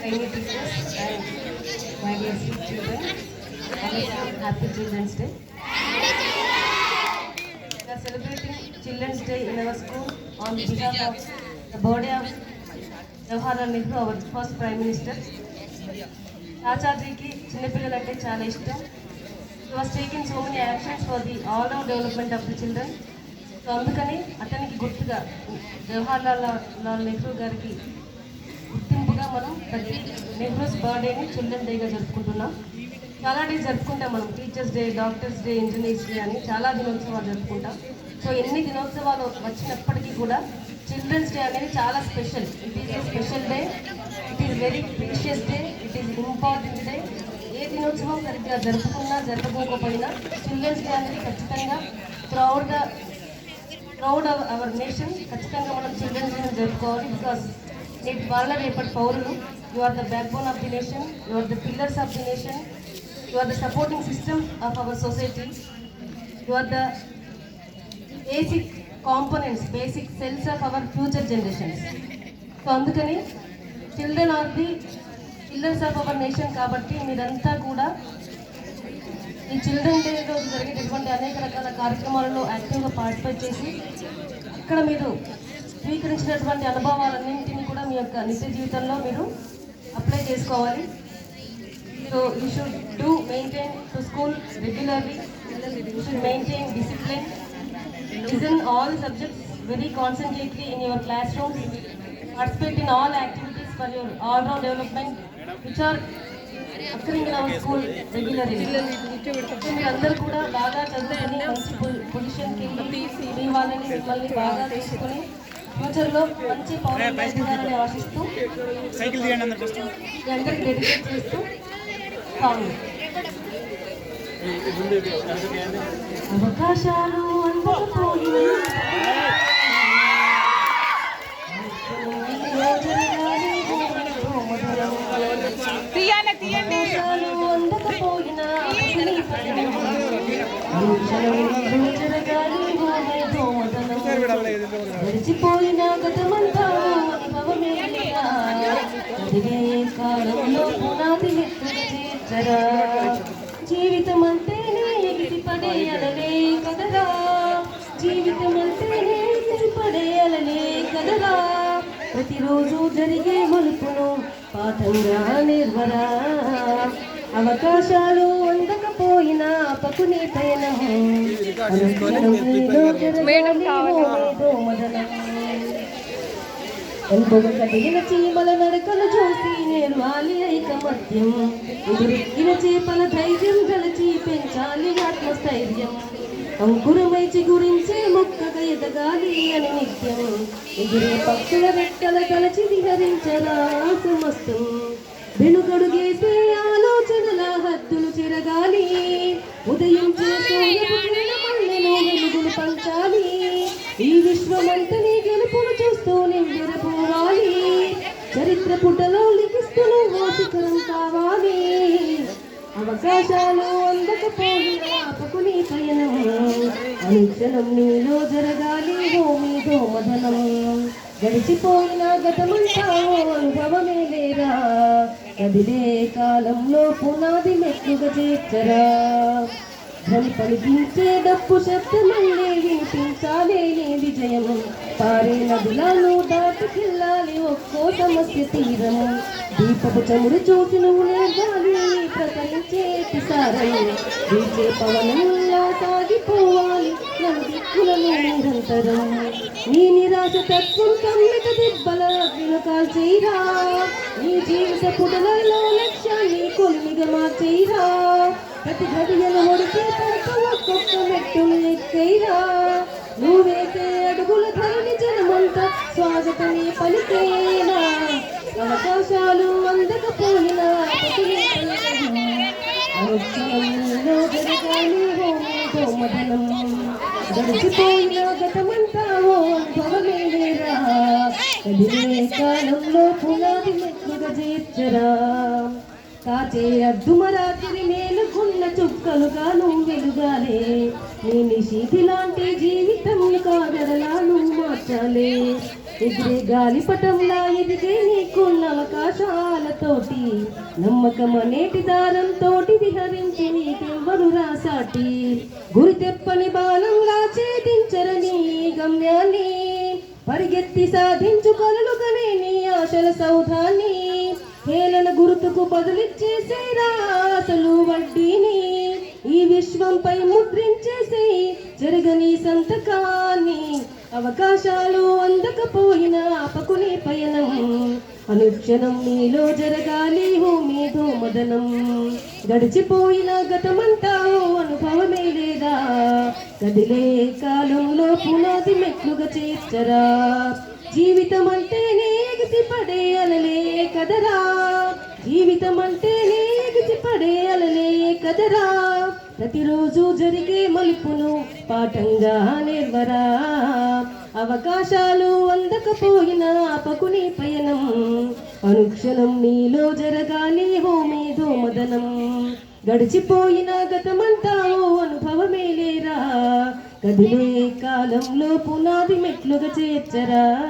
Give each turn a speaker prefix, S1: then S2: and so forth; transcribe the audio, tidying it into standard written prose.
S1: trainee teachers and my dear sweet children. Happy Children's Day. We are celebrating Children's Day in our school on behalf of the birthday of Jawaharlal Nehru, our first Prime Minister. Chachaji చిన్నపిల్లలంటే చాలా ఇష్టం. He was taking so many actions for the all-round development of the children. So అందుకని అతనికి గుర్తుగా జవహర్లాల్ నెహ్రూ గారికి గుర్తింపుగా మనం ప్రతి Nehru's బర్త్డేని children డేగా జరుపుకుంటున్నాం. చాలా డేస్ జరుపుకుంటాం మనం. Teachers day, doctors day, engineers day అని చాలా దినోత్సవాలు జరుపుకుంటాం. సో ఎన్ని దినోత్సవాలు వచ్చినప్పటికీ కూడా చిల్డ్రన్స్ డే అనేది చాలా special. It is a special day, it is very precious day, it is important day. ఏ దినోత్సవం సరిగ్గా జరుపుకున్నా జరపకపోయినా చిల్డ్రన్స్ డే అనేది ఖచ్చితంగా ప్రౌడ్ అవర్ నేషన్. ఖచ్చితంగా మనం చిల్డ్రన్స్ డే జరుపుకోవాలి. బికాస్ నేటి వాళ్ళ రేపటి పౌరులు. You are the backbone of the nation, you are the pillars of the nation, you are the supporting system of our society, you are the basic components, basic cells of our future generations. So అందుకని children are the pillars of our nation. కాబట్టి మీరంతా కూడా ఈ children day రోజు జరిగేటటువంటి అనేక రకాల కార్యక్రమాలలో యాక్టివ్గా పార్టిసిపేట్ చేసి ఇక్కడ మీరు స్వీకరించినటువంటి అనుభవాలన్నింటినీ కూడా మీ యొక్క నిత్య జీవితంలో మీరు అప్లై చేసుకోవాలి. So you should do maintain to school regularly, you should maintain discipline, listen all subjects very concentrately in your classroom, participate in all activities for your all-round development which are occurring in our school regularly. మీరందరూ కూడా బాగా చదువుకొని మంచి పొజిషన్కి మీ వాళ్ళని మిమ్మల్ని బాగా తీసుకొని ఫ్యూచర్లో మంచి పౌరులు ఎదగాలని ఆశిస్తూ మీ అందరికి డెడికేట్ చేస్తూ అవకాశాలు గడిచిపోయిన గతమంతా కాలంలో పునాది చేర్చరా. జీవితం అంటేనే ఎగిసి పడేయలనే కదరా, జీవితం అంటేనే ఎగిసి పడేయలనే కదరా. ప్రతిరోజు జరిగే మలుపును పాఠంగా నిర్వరా. అవకాశాలు అందకపోయినా పకుని పయనం కదిలిన చీమల నడకలు చూసి నేర్వాలి ఐకమత్యం. ఎదురెక్కిన చేపల ధైర్యం గలచి పెంచాలి ఆత్మస్థైర్యం. అంకురమై చిగురించే మొక్కగా ఎదగాలి అని నిత్యం. ఎదురే పక్షుల రెక్కల కలచి విహరించరా సమస్తం. వెనుకడుగేసే ఆలోచనల హద్దులు చెరగాలి. ఉదయం చేసే వెలుగులు పంచాలి. ఈ విశ్వమంతని గెలుపును చూస్తూ నింబెరపోవాలి. చరిత్ర పుటలో లిఖిస్తున్న శిఖరం కావాలి. అవకాశాలు అందకపోయినా ఆపకుని పయనం. అనుక్షణం నీలో జరగాలి ఓ మీదో మదనం. గడిచిపోయిన గతమంతా అనుభవమే లేరా. కదిలే కాలంలో పునాది మెట్లుగా చేర్చరా. ధ్వని పలికించే డప్పు శబ్దమల్లే వినిపించాలే నీ విజయము. పారే నదులను దాటుకెళ్ళాలి ఒక్కో సమస్య తీరము. దీపపు చమురు చూసి నువ్వు నేర్గాలి ప్రకటించే పిసారం. వీచే పవనంలా సాగిపోవాలి నలుదిక్కులను నిరంతరం. నీ నిరాశ తత్వం కమ్మిక దిబ్బల అగ్నిను కాల్చేయిరా. నీ జీవిత పుటలలో లక్ష్యాన్ని కొలిమిగా మార్చేయిరా. ప్రతి గడియను ఒడితే పడక ఒక్కొక్క మెట్టును ఎక్కైరా. నువ్వేసే అడుగుల ధరని జనమంతా స్వాగతమే పలికేనా. అవకాశాలు అందకపోయినా గడిచిపోయిన గతమంతా ఓ అనుభవమే లేరా. కదిలే కాలంలో పునాది మెట్లుగా చేర్చరా. కాచే అద్దుమరాత్రి మేలుకున్న చుక్కలుగా నువ్వు వెలుగాలే. నీ నిశీతి లాంటి జీవితం కాగడలాలు మార్చాలే. ఎగిరే గాలిపటంలా ఎదిగే నీకున్న అవకాశాలతోటి నమ్మకం అనేటి దారంతోటి విహరించి నీకెవ్వరు రాసాటి. గురి తెప్పని బాణంలా ఛేదించరని గమ్యాన్ని పరిగెత్తి సాధించు కలలుగనే నీ ఆశల సౌధాన్ని. హేళన గుర్తుకు బదులిచ్చేసేరా అసలు వడ్డీని. ఈ విశ్వంపై ముద్రించేసే జరగని సంతకాన్ని. అవకాశాలు అందకపోయినా ఆపకుని పయనం. అనుక్షణం నీలో జరగాలి మీదో మదనం. గడిచిపోయిన గతమంతా అనుభవమే లేదా. కదిలే కాలంలో పునాది మెట్లుగా చేర్చరా. జీవితం అంటేనే ఎగిసిపడే అలలే కదరా. జీవితం అంటేనే ఎగిసిపడే అలలే కదరా. ప్రతిరోజు జరిగే మలుపును పాఠంగా నేర్వరా. అవకాశాలు అందకపోయినా ఆపకుని పయనం. అనుక్షణం నీలో జరగాలి మీదో మదనం. గడిచిపోయిన గతమంతా అనుభవమే లేరా. కదిలే కాలంలో పునాది మెట్లుగా చేర్చరా.